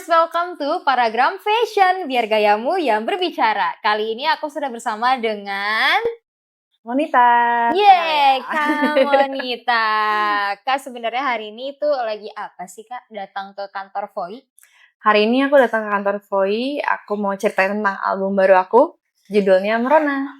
Lovers, welcome to Paragram Fashion, biar gayamu yang berbicara. Kali ini aku sudah bersama dengan Monita. Yeay, Kak Monita. Kak, sebenarnya hari ini tuh lagi apa sih Kak datang ke kantor Voi? Hari ini aku datang ke kantor Voi, aku mau ceritain tentang album baru aku, judulnya Merona.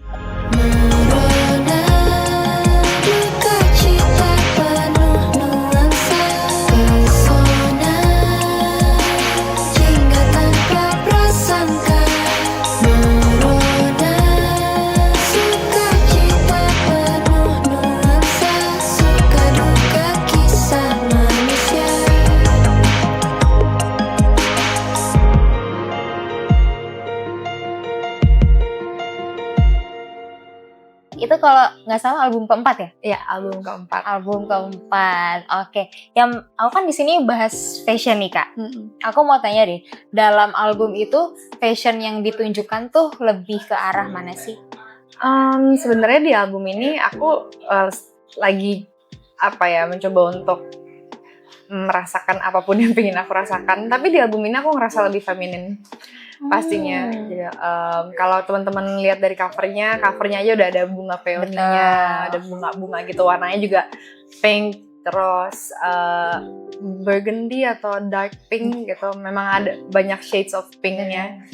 Itu kalau nggak salah album keempat ya? Iya, album keempat. Album keempat, oke. Yang aku kan di sini bahas fashion nih Kak. Aku mau tanya deh, dalam album itu fashion yang ditunjukkan tuh lebih ke arah mana sih? Sebenarnya di album ini aku lagi mencoba untuk merasakan apapun yang pengen aku rasakan. Tapi di album ini aku ngerasa lebih feminin. Pastinya. Jadi, kalau teman-teman lihat dari covernya aja udah ada bunga peoninya, ada bunga-bunga gitu, warnanya juga pink, terus burgundy atau dark pink gitu. Memang ada banyak shades of pinknya.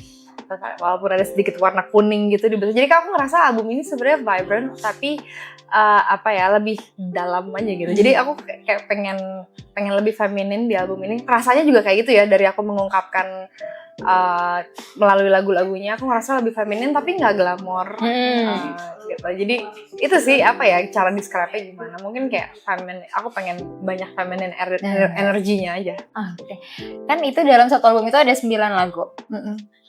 Walaupun ada sedikit warna kuning gitu di belakang. Jadi aku ngerasa album ini sebenarnya vibrant, tapi lebih dalam aja gitu. Jadi aku kayak pengen lebih feminin di album ini. Rasanya juga kayak gitu ya, dari aku mengungkapkan melalui lagu-lagunya aku ngerasa lebih feminin tapi nggak glamor gitu. Jadi itu sih cara describe-nya gimana. Mungkin kayak aku pengen banyak feminine energinya aja. Oke. Kan itu dalam satu album itu ada 9 lagu.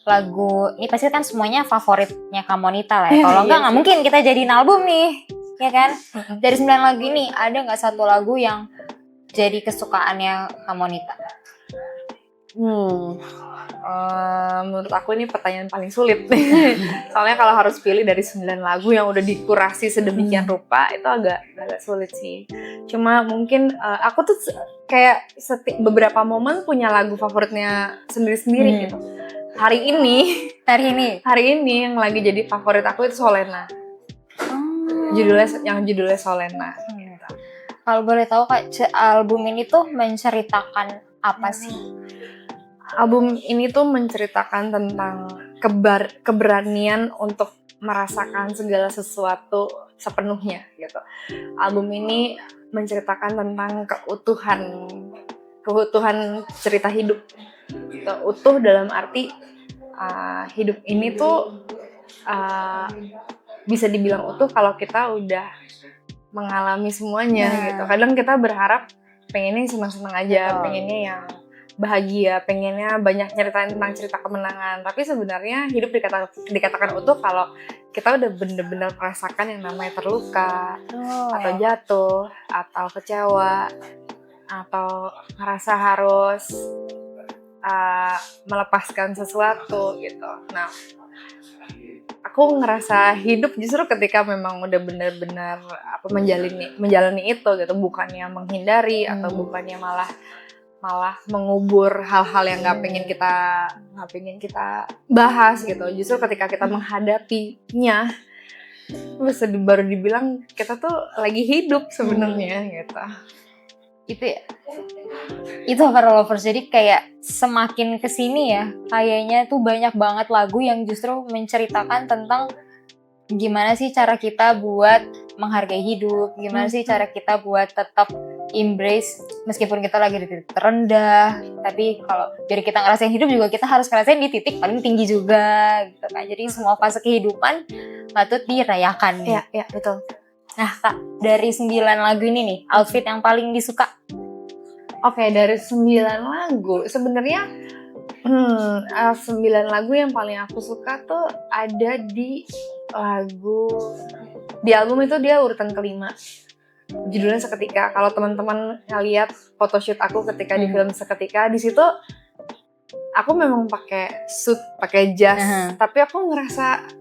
Lagu ini pasti kan semuanya favoritnya Kak Monita lah ya. Kalau nggak mungkin kita jadiin album nih, ya kan? Dari 9 lagu ini ada nggak satu lagu yang jadi kesukaannya Kak Monita? Menurut aku ini pertanyaan paling sulit. Soalnya kalau harus pilih dari 9 lagu yang udah dikurasi sedemikian rupa, itu agak sulit sih. Cuma mungkin aku tuh kayak beberapa momen punya lagu favoritnya sendiri-sendiri gitu. Hari ini yang lagi jadi favorit aku itu Solena. Judulnya Solena. Kalau boleh tahu Kak, album ini tuh menceritakan apa sih? Album ini tuh menceritakan tentang keberanian untuk merasakan segala sesuatu sepenuhnya gitu. Album ini menceritakan tentang keutuhan cerita hidup. Gitu. Utuh dalam arti hidup ini tuh bisa dibilang utuh kalau kita udah mengalami semuanya gitu. Kadang kita berharap pengennya senang-senang aja, pengennya yang bahagia, pengennya banyak nyeritain tentang cerita kemenangan. Tapi sebenarnya hidup dikatakan utuh kalau kita udah bener-bener merasakan yang namanya terluka, atau jatuh, atau kecewa, atau ngerasa harus melepaskan sesuatu gitu. Nah, aku ngerasa hidup justru ketika memang udah benar-benar menjalani itu gitu, bukannya menghindari atau bukannya malah mengubur hal-hal yang nggak pengen kita bahas gitu. Justru ketika kita menghadapinya, baru dibilang kita tuh lagi hidup sebenarnya gitu. Itu para lovers, jadi kayak semakin kesini ya, kayaknya tuh banyak banget lagu yang justru menceritakan tentang gimana sih cara kita buat menghargai hidup, gimana sih cara kita buat tetap embrace meskipun kita lagi di titik terendah, tapi kalau biar kita ngerasain hidup juga kita harus ngerasain di titik paling tinggi juga gitu kan. Jadi semua fase kehidupan patut dirayakan. Iya, betul. Nah Kak, dari 9 lagu ini nih, outfit yang paling disuka? Oke, dari 9 lagu sebenarnya 9 lagu yang paling aku suka tuh ada di album itu, dia urutan kelima. Judulnya Seketika. Kalau teman-teman ngeliat photoshoot aku ketika di film Seketika, di situ aku memang pakai suit, pakai jas, tapi aku ngerasa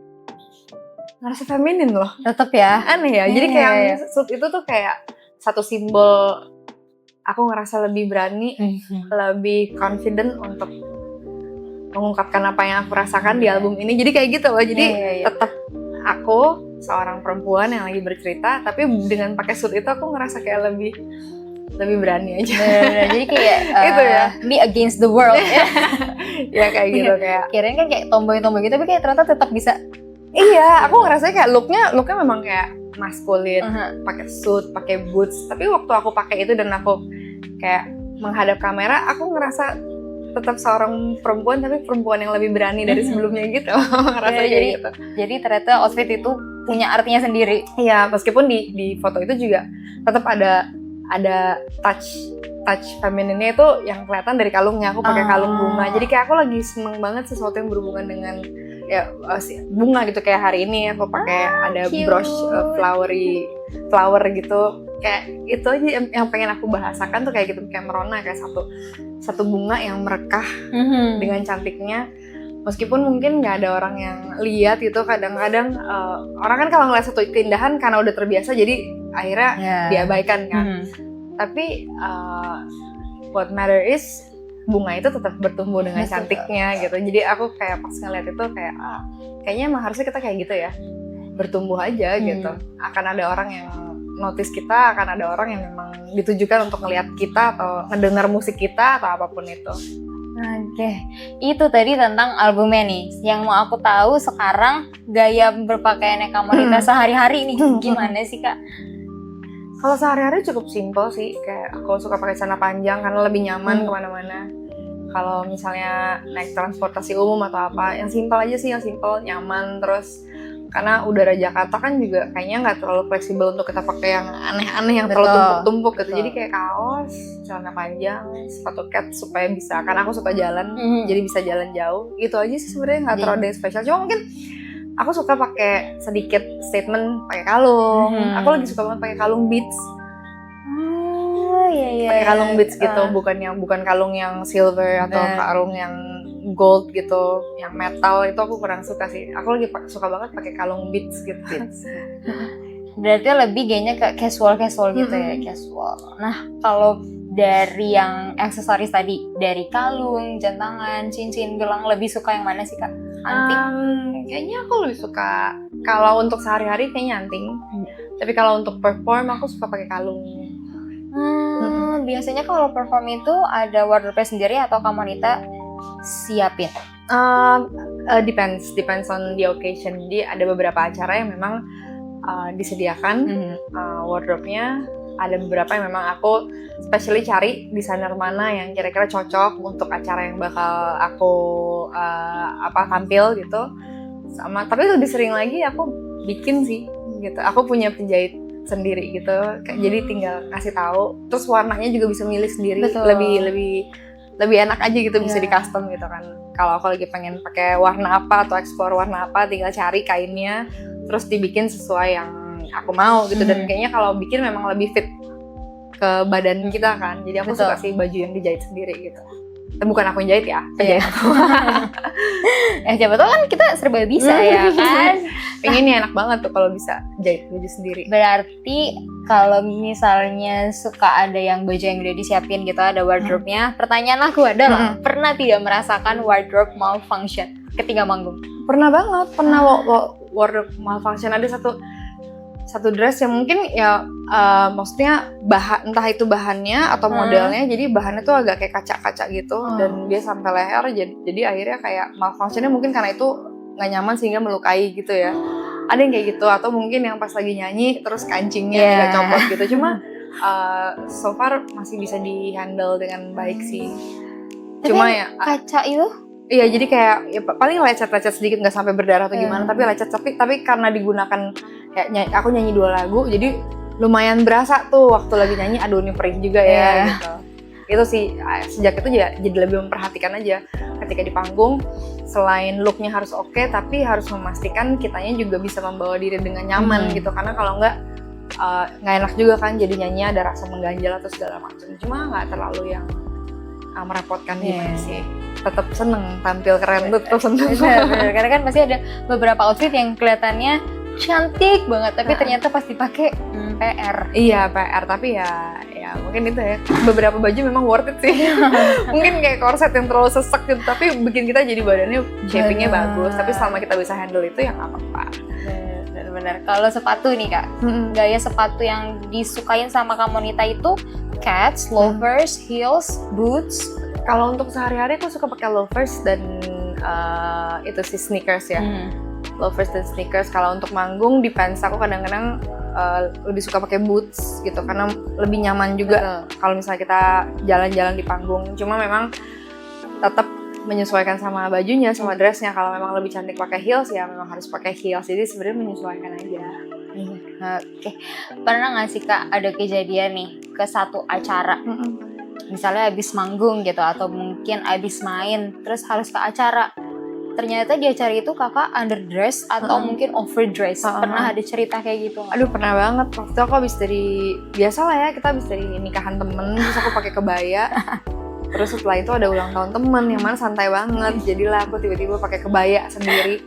feminin loh. Tetap ya. Aneh ya. Jadi kayak suit itu tuh kayak satu simbol aku ngerasa lebih berani, lebih confident untuk mengungkapkan apa yang aku rasakan di album ini. Jadi kayak gitu loh. Jadi tetap aku seorang perempuan yang lagi bercerita, tapi dengan pakai suit itu aku ngerasa kayak lebih berani aja. Jadi kayak Itu ya. me against the world ya. Ya kayak gitu kayak. Kirain kan kayak tomboy-tomboy gitu, tapi kayak ternyata tetap bisa. Iya, aku ngerasa kayak looknya memang kayak maskulin, pakai suit, pakai boots. Tapi waktu aku pakai itu dan aku kayak menghadap kamera, aku ngerasa tetap seorang perempuan, tapi perempuan yang lebih berani dari sebelumnya gitu. Rasanya kayak gitu. Jadi ternyata outfit itu punya artinya sendiri. Iya, meskipun di foto itu juga tetap ada touch femininnya itu yang kelihatan dari kalungnya. Aku pakai kalung bunga. Jadi kayak aku lagi seneng banget sesuatu yang berhubungan dengan ya bunga gitu. Kayak hari ini aku pakai ada brush flower gitu. Kayak itu aja yang pengen aku bahasakan tuh kayak gitu, kayak merona, kayak satu bunga yang merekah dengan cantiknya. Meskipun mungkin nggak ada orang yang lihat gitu, kadang-kadang orang kan kalau ngeliat satu keindahan karena udah terbiasa jadi akhirnya diabaikan kan. Tapi what matter is bunga itu tetap bertumbuh dengan cantiknya gitu. Jadi aku kayak pas ngeliat itu kayak kayaknya emang harusnya kita kayak gitu ya, bertumbuh aja gitu. Akan ada orang yang notice kita, akan ada orang yang memang ditujukan untuk ngeliat kita atau ngedengar musik kita atau apapun itu. Oke, itu tadi tentang albumnya nih. Yang mau aku tahu sekarang gaya berpakaiannya Kak Monita sehari-hari nih gimana sih Kak? Kalau sehari-hari cukup simple sih, kayak aku suka pakai celana panjang karena lebih nyaman kemana-mana. Kalau misalnya naik transportasi umum atau apa, yang simple aja sih, yang simple, nyaman. Terus karena udara Jakarta kan juga kayaknya nggak terlalu fleksibel untuk kita pakai yang aneh-aneh, yang terlalu tumpuk-tumpuk gitu. Jadi kayak kaos, celana panjang, sepatu cat supaya bisa, karena aku suka jalan, jadi bisa jalan jauh. Itu aja sih sebenarnya, nggak terlalu ada yang spesial. Cuma mungkin aku suka pakai sedikit statement, pakai kalung. Aku lagi suka banget pakai kalung beads. Pakai kalung beads gitu, bukan kalung yang silver atau kalung yang gold gitu, yang metal itu aku kurang suka sih. Aku lagi suka banget pakai kalung beads gitu. Berarti lebih gayanya ke casual gitu ya, casual. Nah, kalau dari yang aksesoris tadi, dari kalung, jam tangan, cincin, gelang, lebih suka yang mana sih Kak? Anting? Kayaknya aku lebih suka kalau untuk sehari-hari kayaknya anting. Tapi kalau untuk perform aku suka pakai kalung. Biasanya kalau perform itu ada wardrobe sendiri atau Kak Monita siapin? Depends on the occasion. Jadi ada beberapa acara yang memang disediakan wardrobe-nya. Ada beberapa yang memang aku specially cari desainer mana yang kira-kira cocok untuk acara yang bakal aku tampil gitu. Tapi lebih sering lagi aku bikin sih gitu. Aku punya penjahit sendiri gitu. Jadi tinggal kasih tahu. Terus warnanya juga bisa milih sendiri. Betul. Lebih enak aja gitu, bisa di custom gitu kan. Kalau aku lagi pengen pakai warna apa atau explore warna apa, tinggal cari kainnya terus dibikin sesuai yang aku mau gitu. Dan kayaknya kalau bikin memang lebih fit ke badan kita kan. Jadi aku suka sih baju yang dijahit sendiri gitu. Bukan aku yang jahit ya, penjahit aku. Siapa tahu kan kita serba bisa ya kan. Pengennya enak banget tuh kalau bisa jahit baju sendiri. Berarti kalau misalnya suka ada yang baju yang udah disiapin gitu, ada wardrobe-nya, pertanyaan aku adalah pernah tidak merasakan wardrobe malfunction ketika manggung? Pernah banget, wardrobe malfunction. Ada satu dress yang mungkin ya maksudnya entah itu bahannya atau modelnya, jadi bahannya tuh agak kayak kaca-kaca gitu dan dia sampai leher, jadi akhirnya kayak malfunctionnya mungkin karena itu nggak nyaman sehingga melukai gitu ya. Ada yang kayak gitu, atau mungkin yang pas lagi nyanyi terus kancingnya nggak copot gitu. Cuma so far masih bisa di-handle dengan baik sih. Cuma ya kaca itu? Iya, jadi kayak ya, paling lecet-lecet sedikit, nggak sampai berdarah atau gimana, tapi lecet. Tapi karena digunakan kayak aku nyanyi 2 lagu, jadi lumayan berasa tuh waktu lagi nyanyi. Aduh, ini perih juga ya gitu. Itu sih sejak itu jadi lebih memperhatikan aja ketika di panggung. Selain looknya harus oke, tapi harus memastikan kitanya juga bisa membawa diri dengan nyaman gitu. Karena kalau nggak enak juga kan, jadi nyanyi ada rasa mengganjal atau segala macam. Cuma nggak terlalu yang merepotkan gimana sih. Tetap seneng tampil keren, tetap seneng. Bener. Karena kan pasti ada beberapa outfit yang kelihatannya cantik banget, tapi ternyata pas dipakai PR. Iya, PR, tapi ya ya mungkin itu ya, beberapa baju memang worth it sih. Mungkin kayak korset yang terlalu sesek gitu, tapi bikin kita jadi badannya shapingnya bagus, tapi selama kita bisa handle itu ya nggak apa-apa. Benar-benar. Kalau sepatu nih Kak, gaya sepatu yang disukain sama Kamonita itu cats, loafers, heels, boots. Kalau untuk sehari-hari aku suka pakai loafers dan itu sih sneakers ya. Loafers dan sneakers. Kalau untuk manggung depends, aku kadang-kadang lebih suka pakai boots gitu karena lebih nyaman juga kalau misalnya kita jalan-jalan di panggung. Cuma memang tetap menyesuaikan sama bajunya, sama dressnya. Kalau memang lebih cantik pakai heels ya memang harus pakai heels. Jadi sebenarnya menyesuaikan aja. Oke. Pernah nggak sih Kak ada kejadian nih ke satu acara? Misalnya abis manggung gitu atau mungkin abis main terus harus ke acara. Ternyata di acara itu kakak underdress atau mungkin overdress. Pernah ada cerita kayak gitu nggak? Aduh pernah banget. Waktu itu aku habis dari, biasa lah ya kita habis dari nikahan temen, terus aku pakai kebaya. Terus setelah itu ada ulang tahun temen yang mana santai banget. Jadilah aku tiba-tiba pakai kebaya sendiri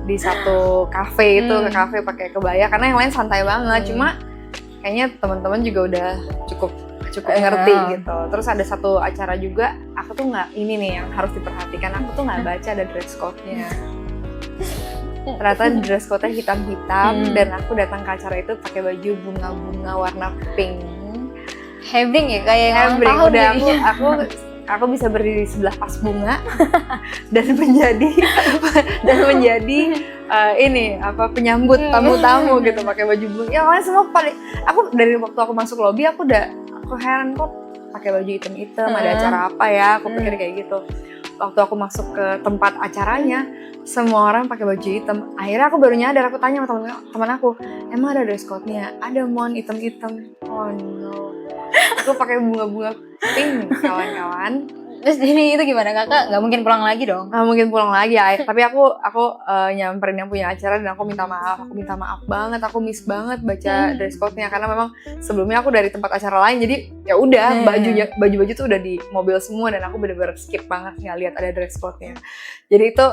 di satu kafe itu, ke kafe pakai kebaya karena yang lain santai banget. Cuma kayaknya teman-teman juga udah cukup ngerti gitu. Terus ada satu acara juga, aku tuh nggak, ini nih yang harus diperhatikan, aku tuh nggak baca ada dress code-nya. Ternyata dress code-nya hitam-hitam dan aku datang ke acara itu pakai baju bunga-bunga warna pink. Hebring ya kayak Hebring. Udah aku bisa berdiri di sebelah pas bunga dan menjadi ini apa penyambut tamu-tamu gitu pakai baju bunga. Ya kan semua paling, aku dari waktu aku masuk lobby aku heran kok pakai baju hitam-hitam, ada acara apa ya? Aku pikir kayak gitu. Waktu aku masuk ke tempat acaranya, semua orang pakai baju hitam. Akhirnya aku baru nyadar, aku tanya sama teman aku, emang ada dress code-nya? Ada mon hitam-hitam. Oh no. Aku pakai bunga-bunga pink kawan-kawan. Terus ini itu gimana kakak? Nggak mungkin pulang lagi dong? Nggak mungkin pulang lagi ya. Tapi aku nyamperin yang punya acara dan aku minta maaf. Aku minta maaf banget. Aku miss banget baca dress code-nya karena memang sebelumnya aku dari tempat acara lain. Jadi ya udah baju-baju tuh udah di mobil semua dan aku bener-bener skip banget nggak lihat ada dress code-nya. Jadi itu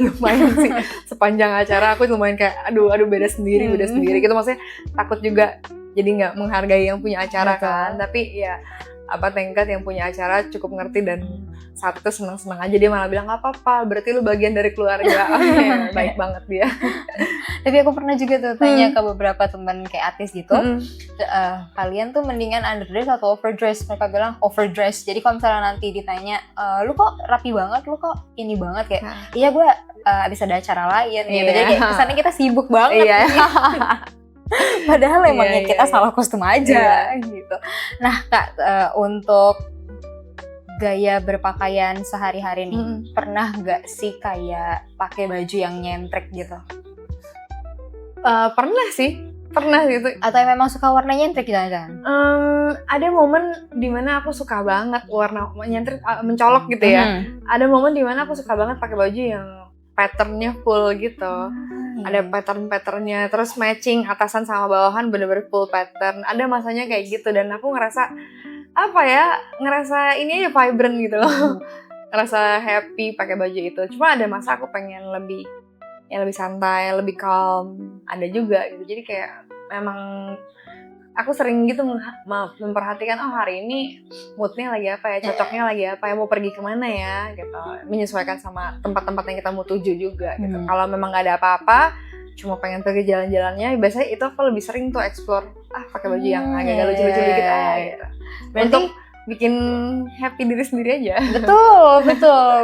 lumayan sih sepanjang acara aku lumayan kayak aduh beda sendiri gitu, maksudnya takut juga jadi nggak menghargai yang punya acara kan. Tapi ya thank God yang punya acara cukup ngerti dan saat itu senang-senang aja, dia malah bilang nggak apa-apa, berarti lu bagian dari keluarga. Baik banget dia. Tapi aku pernah juga tuh tanya ke beberapa teman kayak artis gitu, kalian tuh mendingan underdress atau overdress? Mereka bilang overdress. Jadi kalau misalnya nanti ditanya, lu kok rapi banget, lu kok ini banget, kayak iya gue abis ada acara lain gitu. Jadi kayak kesannya kita sibuk banget. Gitu. Padahal emangnya kita salah kostum aja gitu. Nah Kak, untuk gaya berpakaian sehari-hari nih, pernah nggak sih kayak pakai baju yang nyentrek gitu? Pernah gitu. Atau memang suka warna nyentrek gitu kan? Ada momen dimana aku suka banget warna nyentrek, mencolok gitu ya. Ada momen dimana aku suka banget pakai baju yang patternnya full gitu. Ada pattern-patternnya, terus matching atasan sama bawahan bener-bener full pattern. Ada masanya kayak gitu dan aku ngerasa ini aja vibrant gitu loh. Ngerasa happy pakai baju itu. Cuma ada masa aku pengen lebih santai, lebih calm. Ada juga gitu. Jadi kayak memang aku sering gitu memperhatikan hari ini moodnya lagi apa ya, cocoknya lagi apa ya, mau pergi kemana ya gitu, menyesuaikan sama tempat-tempat yang kita mau tuju juga gitu. Kalau memang nggak ada apa-apa, cuma pengen pergi jalan-jalannya, biasanya itu aku lebih sering tuh explore pakai baju yang agak lucu-lucu dikit gitu. Berarti untuk bikin happy diri sendiri aja. Betul.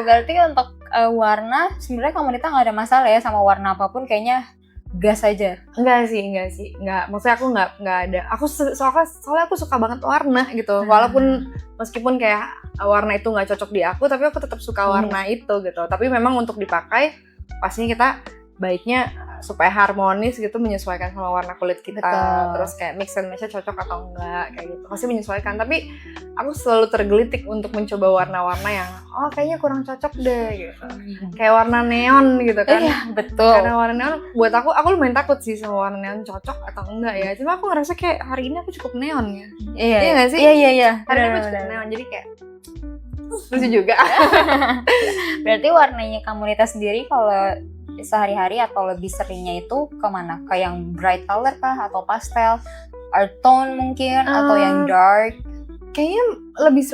Berarti untuk warna sebenarnya Kamonita nggak ada masalah ya sama warna apapun, kayaknya gas aja. Enggak sih. Maksudnya aku nggak ada. Aku soalnya aku suka banget warna gitu. Walaupun meskipun kayak warna itu nggak cocok di aku, tapi aku tetap suka warna itu gitu. Tapi memang untuk dipakai pastinya kita baiknya supaya harmonis gitu, menyesuaikan sama warna kulit kita. Betul. Terus kayak mix and match-nya cocok atau enggak kayak gitu. Pasti menyesuaikan. Tapi aku selalu tergelitik untuk mencoba warna-warna yang kayaknya kurang cocok deh gitu. Kayak warna neon gitu kan. Iya, betul. Karena warna neon buat aku lumayan takut sih sama warna neon cocok atau enggak ya. Cuma aku ngerasa kayak hari ini aku cukup neon ya. Iya enggak sih? Iya. Hari ini aku cukup neon, jadi kayak lucu juga. Berarti warnanya Kamonita sendiri kalau sehari-hari atau lebih seringnya itu kemana? Ke yang bright color kah atau pastel? art tone mungkin atau yang dark? Kayaknya lebih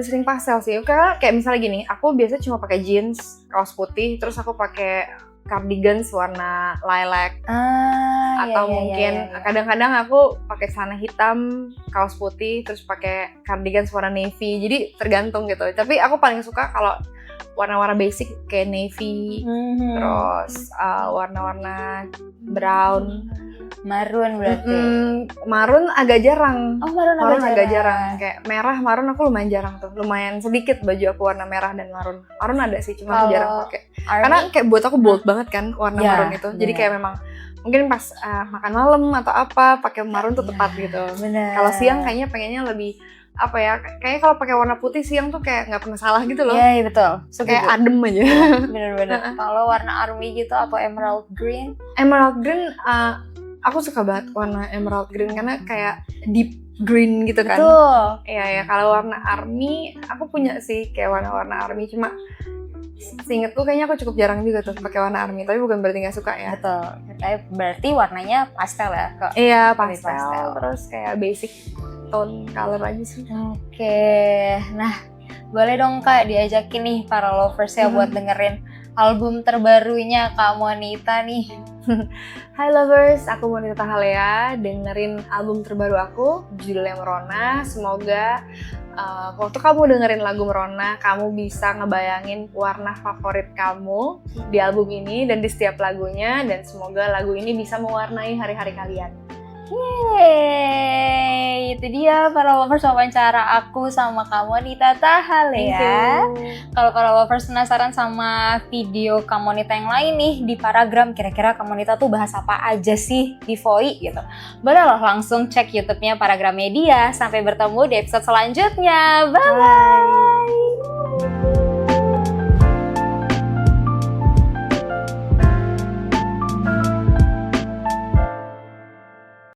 sering pastel sih. Karena kayak misalnya gini, aku biasa cuma pakai jeans, kaos putih, terus aku pakai cardigans warna lilac. Atau mungkin kadang-kadang aku pakai celana hitam, kaos putih, terus pakai cardigans warna navy. Jadi tergantung gitu. Tapi aku paling suka kalau warna-warna basic kayak navy, terus warna-warna brown, marun berarti. Marun agak jarang. Oh, marun agak jarang. Kayak merah, marun aku lumayan jarang tuh. Lumayan sedikit baju aku warna merah dan marun. Marun ada sih, cuma aku jarang pakai. Karena kayak buat aku bold banget kan warna marun itu. Jadi kayak memang mungkin pas makan malam atau apa pakai marun tuh tepat gitu. Kalau siang kayaknya pengennya lebih apa ya? Kayaknya kalau pakai warna putih siang tuh kayak nggak pernah salah gitu loh. Iya, betul. Kayak adem aja. Bener-bener. Kalau warna army gitu atau emerald green? Emerald green aku suka banget warna emerald green karena kayak deep green gitu kan. Betul. Iya, kalau warna army aku punya sih kayak warna-warna army, cuma seingetku kayaknya aku cukup jarang juga tuh pakai warna army, tapi bukan berarti nggak suka ya. Betul. Tapi berarti warnanya pastel ya? Iya, pastel. Terus kayak basic tone color aja sih. Oke. Nah, boleh dong Kak diajakin nih para lovers ya buat dengerin album terbarunya Kak Monita nih. Hai lovers, aku Monita Halea. Dengerin album terbaru aku, judulnya Merona. Semoga waktu kamu dengerin lagu Merona, kamu bisa ngebayangin warna favorit kamu di album ini dan di setiap lagunya. Dan semoga lagu ini bisa mewarnai hari-hari kalian. Yeay, itu dia para lovers wawancara aku sama Kak Monita Halea. Kalau para lovers penasaran sama video Kak Monita yang lain nih di Paragram, kira-kira Kak Monita tuh bahas apa aja sih di Voi gitu, boleh loh langsung cek YouTube-nya Paragram Media. Sampai bertemu di episode selanjutnya. Bye-bye.